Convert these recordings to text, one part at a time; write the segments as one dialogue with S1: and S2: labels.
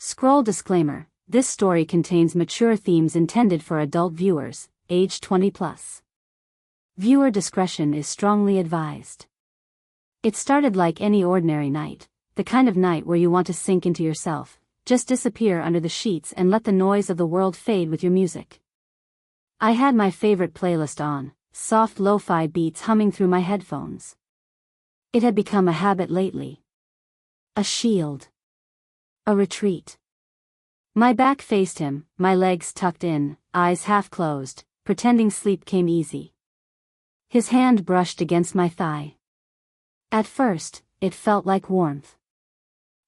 S1: Scroll disclaimer: this story contains mature themes intended for adult viewers, age 20+. Viewer discretion is strongly advised. It started like any ordinary night, the kind of night where you want to sink into yourself, just disappear under the sheets and let the noise of the world fade with your music. I had my favorite playlist on, soft lo-fi beats humming through my headphones. It had become a habit lately. A shield. A retreat. My back faced him, my legs tucked in, eyes half closed, pretending sleep came easy. His hand brushed against my thigh. At first, it felt like warmth.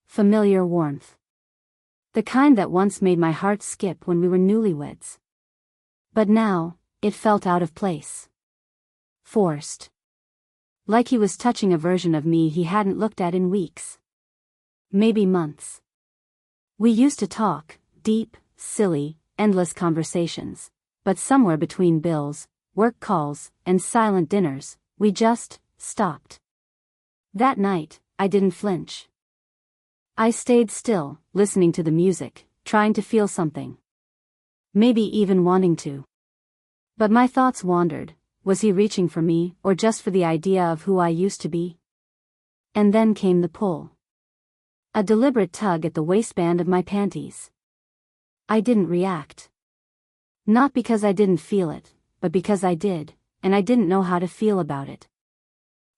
S1: Familiar warmth. The kind that once made my heart skip when we were newlyweds. But now, it felt out of place. Forced. Like he was touching a version of me he hadn't looked at in weeks. Maybe months. We used to talk, deep, silly, endless conversations, but somewhere between bills, work calls, and silent dinners, we just stopped. That night, I didn't flinch. I stayed still, listening to the music, trying to feel something. Maybe even wanting to. But my thoughts wandered. Was he reaching for me, or just for the idea of who I used to be? And then came the pull. A deliberate tug at the waistband of my panties. I didn't react. Not because I didn't feel it, but because I did, and I didn't know how to feel about it.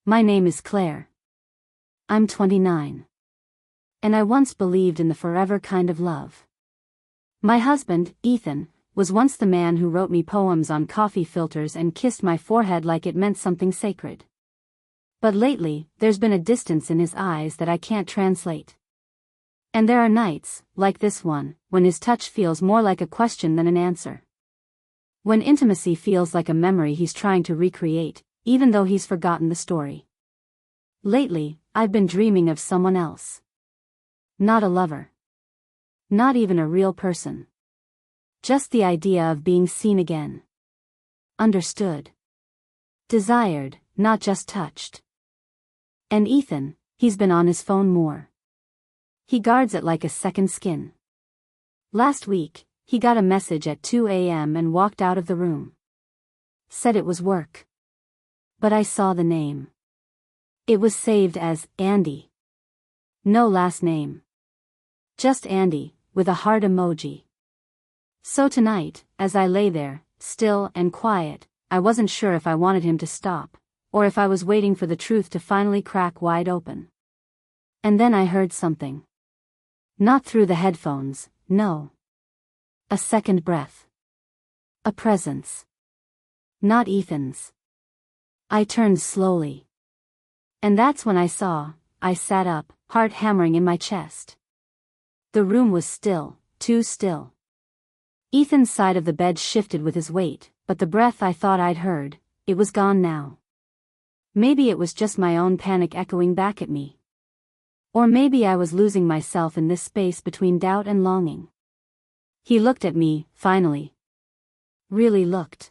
S1: My name is Claire. I'm 29. And I once believed in the forever kind of love. My husband, Ethan, was once the man who wrote me poems on coffee filters and kissed my forehead like it meant something sacred. But lately, there's been a distance in his eyes that I can't translate. And there are nights, like this one, when his touch feels more like a question than an answer. When intimacy feels like a memory he's trying to recreate, even though he's forgotten the story. Lately, I've been dreaming of someone else. Not a lover. Not even a real person. Just the idea of being seen again. Understood. Desired, not just touched. And Ethan, he's been on his phone more. He guards it like a second skin. Last week, he got a message at 2 a.m. and walked out of the room. Said it was work. But I saw the name. It was saved as Andy. No last name. Just Andy, with a heart emoji. So tonight, as I lay there, still and quiet, I wasn't sure if I wanted him to stop, or if I was waiting for the truth to finally crack wide open. And then I heard something. Not through the headphones, no. A second breath. A presence. Not Ethan's. I turned slowly. And that's when I sat up, heart hammering in my chest. The room was still, too still. Ethan's side of the bed shifted with his weight, but the breath I thought I'd heard, it was gone now. Maybe it was just my own panic echoing back at me. Or maybe I was losing myself in this space between doubt and longing. He looked at me, finally. Really looked.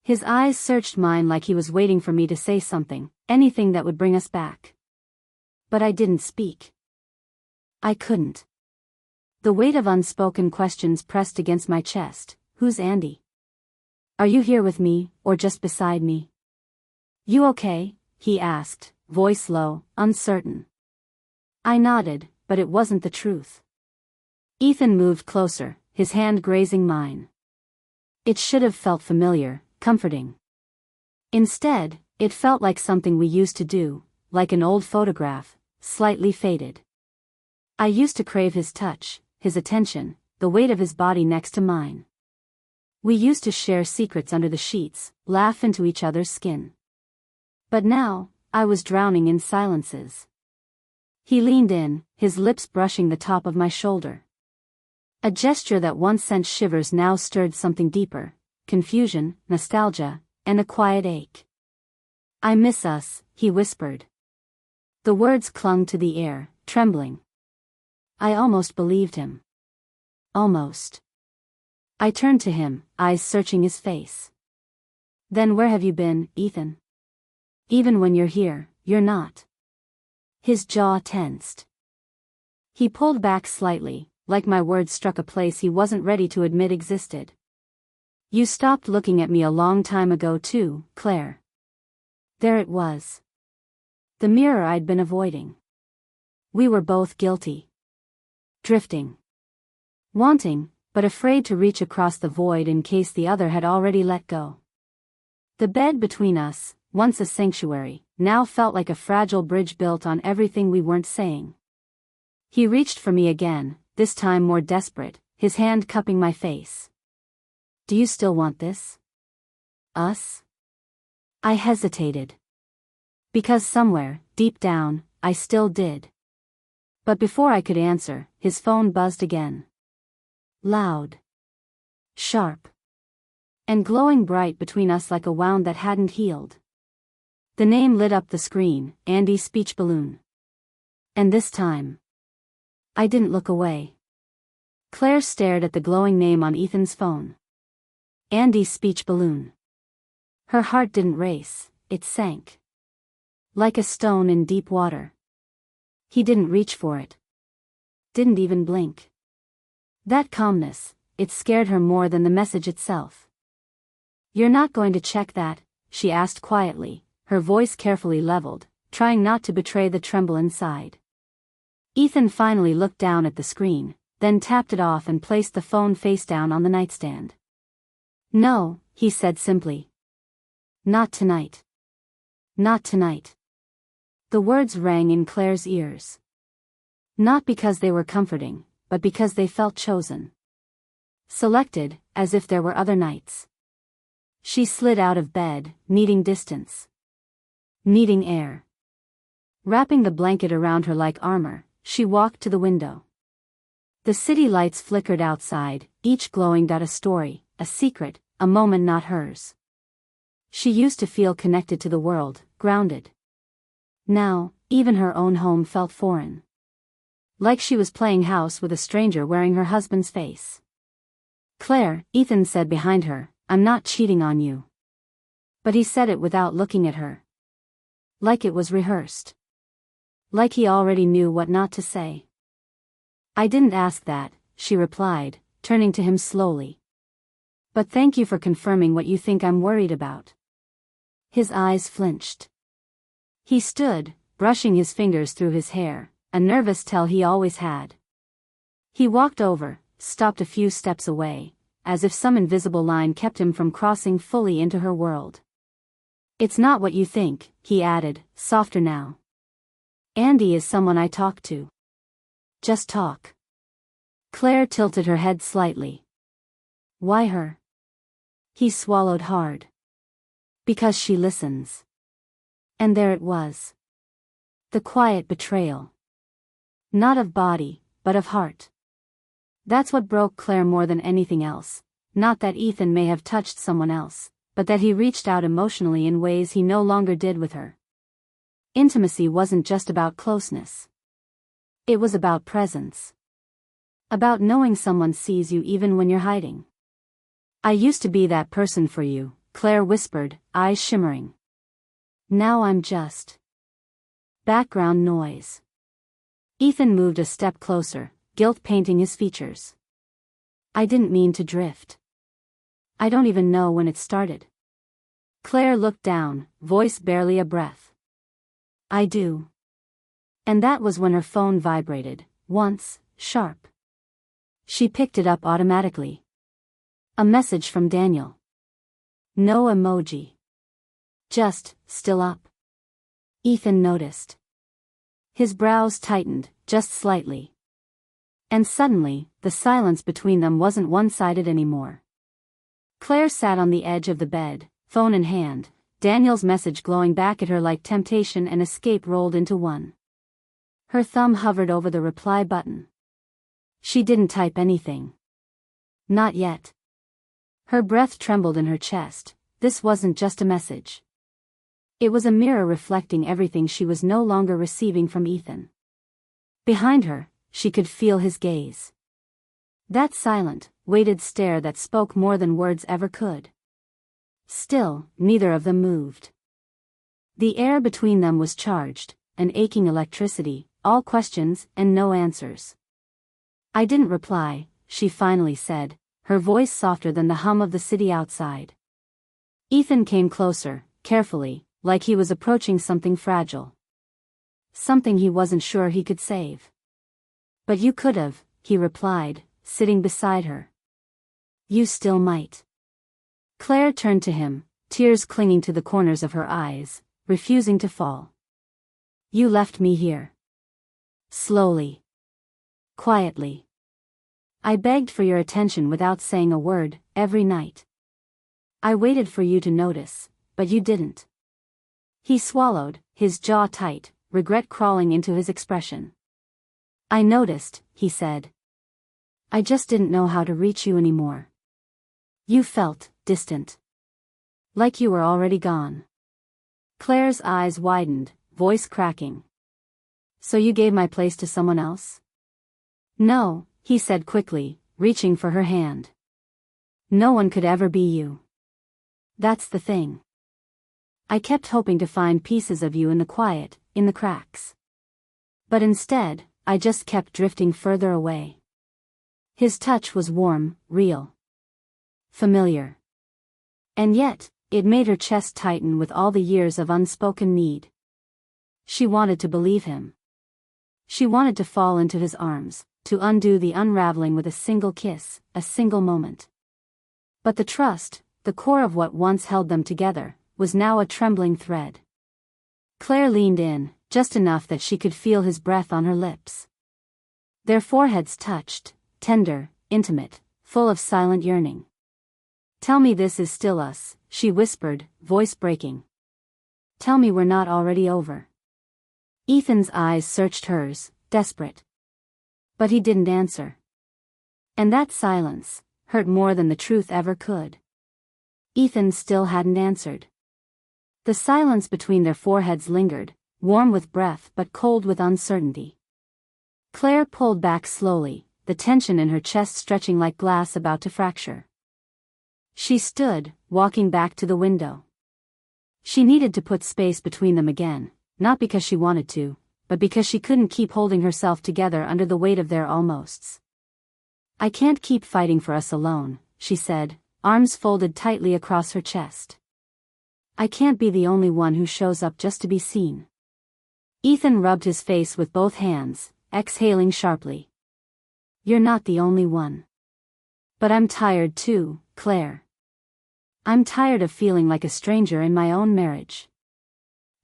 S1: His eyes searched mine like he was waiting for me to say something, anything that would bring us back. But I didn't speak. I couldn't. The weight of unspoken questions pressed against my chest. Who's Andy? Are you here with me, or just beside me? You okay? He asked, voice low, uncertain. I nodded, but it wasn't the truth. Ethan moved closer, his hand grazing mine. It should have felt familiar, comforting. Instead, it felt like something we used to do, like an old photograph, slightly faded. I used to crave his touch, his attention, the weight of his body next to mine. We used to share secrets under the sheets, laugh into each other's skin. But now, I was drowning in silences. He leaned in, his lips brushing the top of my shoulder. A gesture that once sent shivers now stirred something deeper, confusion, nostalgia, and a quiet ache. I miss us, he whispered. The words clung to the air, trembling. I almost believed him. Almost. I turned to him, eyes searching his face. Then where have you been, Ethan? Even when you're here, you're not. His jaw tensed. He pulled back slightly, like my words struck a place he wasn't ready to admit existed. You stopped looking at me a long time ago too, Claire. There it was. The mirror I'd been avoiding. We were both guilty. Drifting. Wanting, but afraid to reach across the void in case the other had already let go. The bed between us, once a sanctuary, now felt like a fragile bridge built on everything we weren't saying. He reached for me again, this time more desperate, his hand cupping my face. Do you still want this? Us? I hesitated. Because somewhere, deep down, I still did. But before I could answer, his phone buzzed again. Loud. Sharp. And glowing bright between us like a wound that hadn't healed. The name lit up the screen, Andy's speech balloon. And this time, I didn't look away. Claire stared at the glowing name on Ethan's phone. Andy's speech balloon. Her heart didn't race, it sank. Like a stone in deep water. He didn't reach for it. Didn't even blink. That calmness, it scared her more than the message itself. You're not going to check that, she asked quietly, her voice carefully leveled, trying not to betray the tremble inside. Ethan finally looked down at the screen, then tapped it off and placed the phone face down on the nightstand. No, he said simply. Not tonight. Not tonight. The words rang in Claire's ears. Not because they were comforting, but because they felt chosen. Selected, as if there were other nights. She slid out of bed, needing distance. Needing air. Wrapping the blanket around her like armor, she walked to the window. The city lights flickered outside, each glowing out a story, a secret, a moment not hers. She used to feel connected to the world, grounded. Now, even her own home felt foreign. Like she was playing house with a stranger wearing her husband's face. Claire, Ethan said behind her, I'm not cheating on you. But he said it without looking at her. Like it was rehearsed. Like he already knew what not to say. I didn't ask that, she replied, turning to him slowly. But thank you for confirming what you think I'm worried about. His eyes flinched. He stood, brushing his fingers through his hair, a nervous tell he always had. He walked over, stopped a few steps away, as if some invisible line kept him from crossing fully into her world. It's not what you think, he added, softer now. Andy is someone I talk to. Just talk. Claire tilted her head slightly. Why her? He swallowed hard. Because she listens. And there it was. The quiet betrayal. Not of body, but of heart. That's what broke Claire more than anything else, not that Ethan may have touched someone else, but that he reached out emotionally in ways he no longer did with her. Intimacy wasn't just about closeness. It was about presence. About knowing someone sees you even when you're hiding. I used to be that person for you, Claire whispered, eyes shimmering. Now I'm just background noise. Ethan moved a step closer, guilt painting his features. I didn't mean to drift. I don't even know when it started. Claire looked down, voice barely a breath. I do. And that was when her phone vibrated, once, sharp. She picked it up automatically. A message from Daniel. No emoji. Just, still up. Ethan noticed. His brows tightened, just slightly. And suddenly, the silence between them wasn't one-sided anymore. Claire sat on the edge of the bed, phone in hand, Daniel's message glowing back at her like temptation and escape rolled into one. Her thumb hovered over the reply button. She didn't type anything. Not yet. Her breath trembled in her chest. This wasn't just a message. It was a mirror reflecting everything she was no longer receiving from Ethan. Behind her, she could feel his gaze. That silent, weighted stare that spoke more than words ever could. Still, neither of them moved. The air between them was charged, an aching electricity, all questions and no answers. I didn't reply, she finally said, her voice softer than the hum of the city outside. Ethan came closer, carefully, like he was approaching something fragile. Something he wasn't sure he could save. But you could've, he replied, sitting beside her. You still might. Claire turned to him, tears clinging to the corners of her eyes, refusing to fall. You left me here. Slowly. Quietly. I begged for your attention without saying a word, every night. I waited for you to notice, but you didn't. He swallowed, his jaw tight, regret crawling into his expression. I noticed, he said. I just didn't know how to reach you anymore. You felt distant. Like you were already gone. Claire's eyes widened, voice cracking. So you gave my place to someone else? No, he said quickly, reaching for her hand. No one could ever be you. That's the thing. I kept hoping to find pieces of you in the quiet, in the cracks. But instead, I just kept drifting further away. His touch was warm, real. Familiar. And yet, it made her chest tighten with all the years of unspoken need. She wanted to believe him. She wanted to fall into his arms, to undo the unraveling with a single kiss, a single moment. But the trust, the core of what once held them together, was now a trembling thread. Claire leaned in, just enough that she could feel his breath on her lips. Their foreheads touched, tender, intimate, full of silent yearning. Tell me this is still us, she whispered, voice breaking. Tell me we're not already over. Ethan's eyes searched hers, desperate. But he didn't answer. And that silence hurt more than the truth ever could. Ethan still hadn't answered. The silence between their foreheads lingered, warm with breath but cold with uncertainty. Claire pulled back slowly, the tension in her chest stretching like glass about to fracture. She stood, walking back to the window. She needed to put space between them again, not because she wanted to, but because she couldn't keep holding herself together under the weight of their almosts. I can't keep fighting for us alone, she said, arms folded tightly across her chest. I can't be the only one who shows up just to be seen. Ethan rubbed his face with both hands, exhaling sharply. You're not the only one. But I'm tired too, Claire. I'm tired of feeling like a stranger in my own marriage.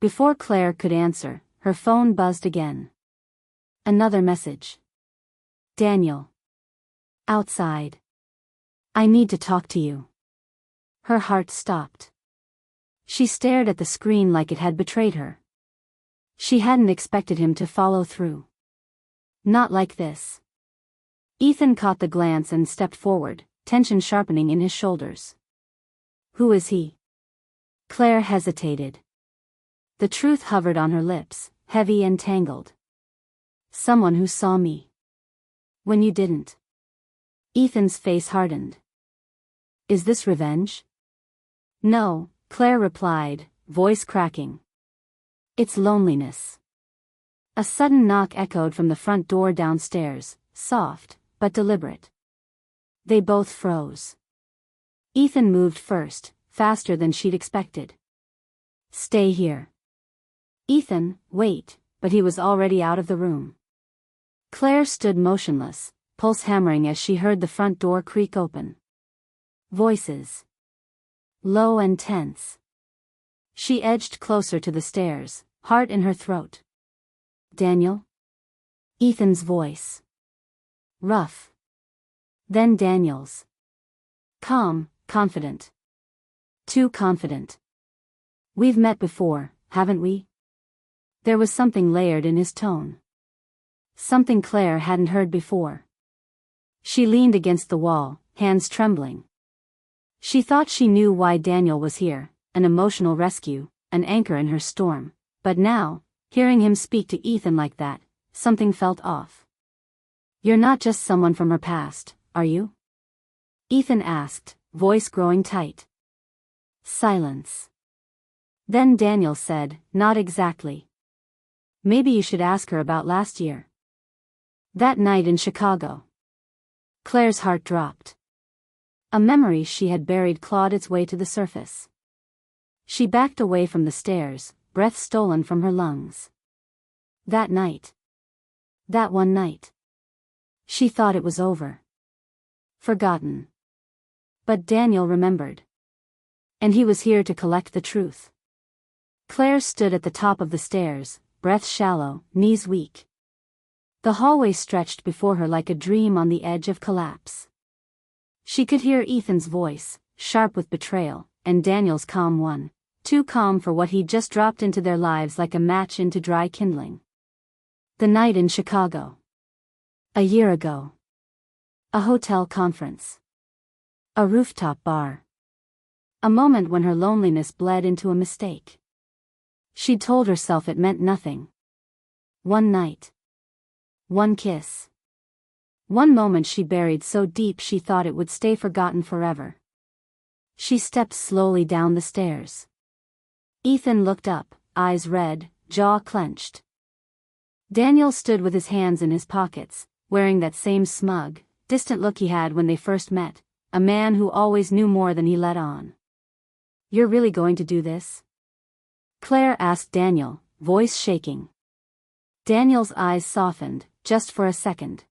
S1: Before Claire could answer, her phone buzzed again. Another message. Daniel. Outside. I need to talk to you. Her heart stopped. She stared at the screen like it had betrayed her. She hadn't expected him to follow through. Not like this. Ethan caught the glance and stepped forward, tension sharpening in his shoulders. Who is he? Claire hesitated. The truth hovered on her lips, heavy and tangled. Someone who saw me. When you didn't. Ethan's face hardened. Is this revenge? No, Claire replied, voice cracking. It's loneliness. A sudden knock echoed from the front door downstairs, soft, but deliberate. They both froze. Ethan moved first, faster than she'd expected. Stay here. Ethan, wait, but he was already out of the room. Claire stood motionless, pulse hammering as she heard the front door creak open. Voices. Low and tense. She edged closer to the stairs, heart in her throat. Daniel? Ethan's voice. Rough. Then Daniel's. Calm, confident. Too confident. We've met before, haven't we? There was something layered in his tone. Something Claire hadn't heard before. She leaned against the wall, hands trembling. She thought she knew why Daniel was here, an emotional rescue, an anchor in her storm, but now, hearing him speak to Ethan like that, something felt off. You're not just someone from her past, are you? Ethan asked, voice growing tight. Silence. Then Daniel said, not exactly. Maybe you should ask her about last year. That night in Chicago. Claire's heart dropped. A memory she had buried clawed its way to the surface. She backed away from the stairs, breath stolen from her lungs. That night. That one night. She thought it was over. Forgotten. But Daniel remembered. And he was here to collect the truth. Claire stood at the top of the stairs, breath shallow, knees weak. The hallway stretched before her like a dream on the edge of collapse. She could hear Ethan's voice, sharp with betrayal, and Daniel's calm one, too calm for what he'd just dropped into their lives like a match into dry kindling. The night in Chicago. A year ago. A hotel conference. A rooftop bar. A moment when her loneliness bled into a mistake. She'd told herself it meant nothing. One night. One kiss. One moment she buried so deep she thought it would stay forgotten forever. She stepped slowly down the stairs. Ethan looked up, eyes red, jaw clenched. Daniel stood with his hands in his pockets, wearing that same smug, distant look he had when they first met, a man who always knew more than he let on. "You're really going to do this?" Claire asked Daniel, voice shaking. Daniel's eyes softened, just for a second.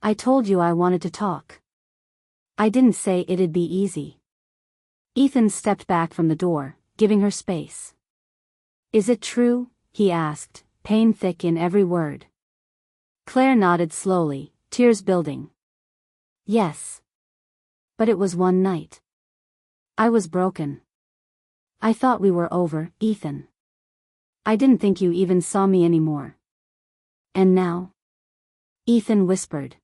S1: "I told you I wanted to talk. I didn't say it'd be easy." Ethan stepped back from the door, giving her space. "Is it true?" he asked, pain thick in every word. Claire nodded slowly, tears building. "Yes. But it was one night. I was broken. I thought we were over, Ethan. I didn't think you even saw me anymore. And now?" Ethan whispered.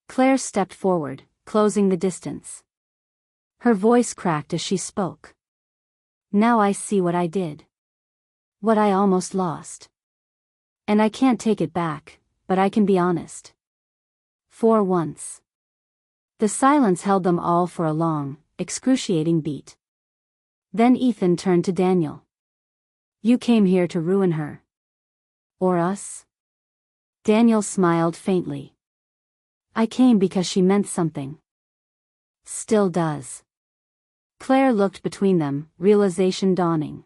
S1: Claire stepped forward, closing the distance. Her voice cracked as she spoke. "Now I see what I did. What I almost lost. And I can't take it back, but I can be honest. For once." The silence held them all for a long, excruciating beat. Then Ethan turned to Daniel. "You came here to ruin her. Or us?" Daniel smiled faintly. "I came because she meant something. Still does." Claire looked between them, realization dawning.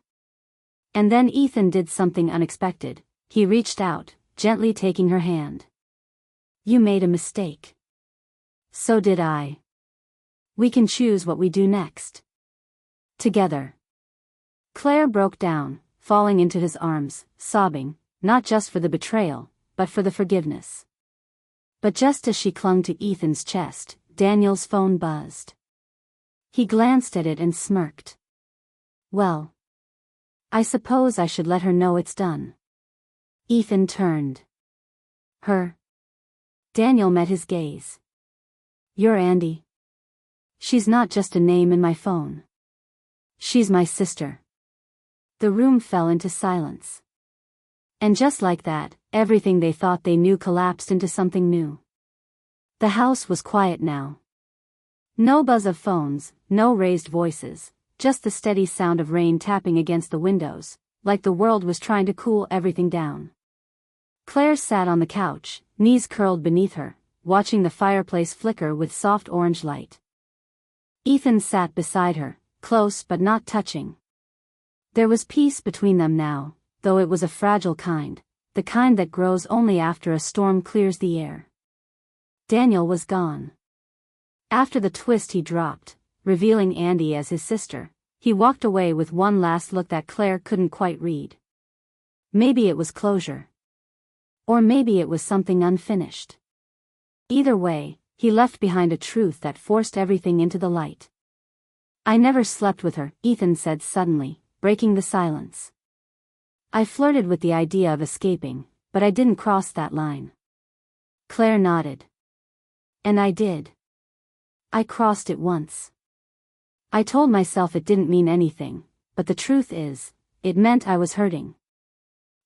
S1: And then Ethan did something unexpected. He reached out, gently taking her hand. "You made a mistake. So did I. We can choose what we do next. Together." Claire broke down, falling into his arms, sobbing, not just for the betrayal, but for the forgiveness. But just as she clung to Ethan's chest, Daniel's phone buzzed. He glanced at it and smirked. "Well, I suppose I should let her know it's done." Ethan turned. "Her?" Daniel met his gaze. "You're Andy. She's not just a name in my phone. She's my sister." The room fell into silence. And just like that, everything they thought they knew collapsed into something new. The house was quiet now. No buzz of phones, no raised voices, just the steady sound of rain tapping against the windows, like the world was trying to cool everything down. Claire sat on the couch, knees curled beneath her, watching the fireplace flicker with soft orange light. Ethan sat beside her, close but not touching. There was peace between them now, though it was a fragile kind, the kind that grows only after a storm clears the air. Daniel was gone. After the twist he dropped, revealing Andy as his sister, he walked away with one last look that Claire couldn't quite read. Maybe it was closure. Or maybe it was something unfinished. Either way, he left behind a truth that forced everything into the light. "I never slept with her," Ethan said suddenly, breaking the silence. "I flirted with the idea of escaping, but I didn't cross that line." Claire nodded. "And I did. I crossed it once. I told myself it didn't mean anything, but the truth is, it meant I was hurting."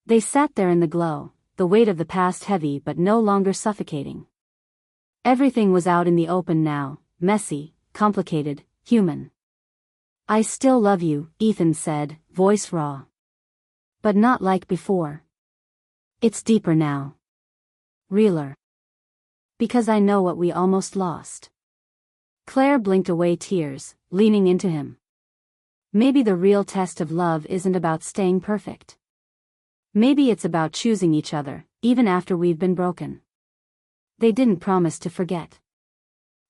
S1: They sat there in the glow, the weight of the past heavy but no longer suffocating. Everything was out in the open now, messy, complicated, human. "I still love you," Ethan said, voice raw. "But not like before. It's deeper now. Realer. Because I know what we almost lost. Claire blinked away tears, leaning into him. Maybe the real test of love isn't about staying perfect. Maybe it's about choosing each other, even after we've been broken. They didn't promise to forget.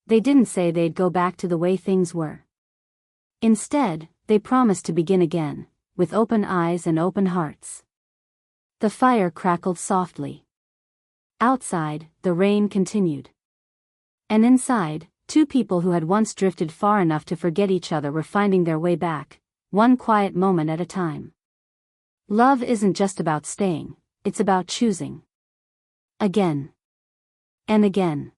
S1: They didn't say they'd go back to the way things were. Instead, they promised to begin again, with open eyes and open hearts. The fire crackled softly. Outside, the rain continued. And inside, two people who had once drifted far enough to forget each other were finding their way back, one quiet moment at a time. Love isn't just about staying, it's about choosing. Again. And again.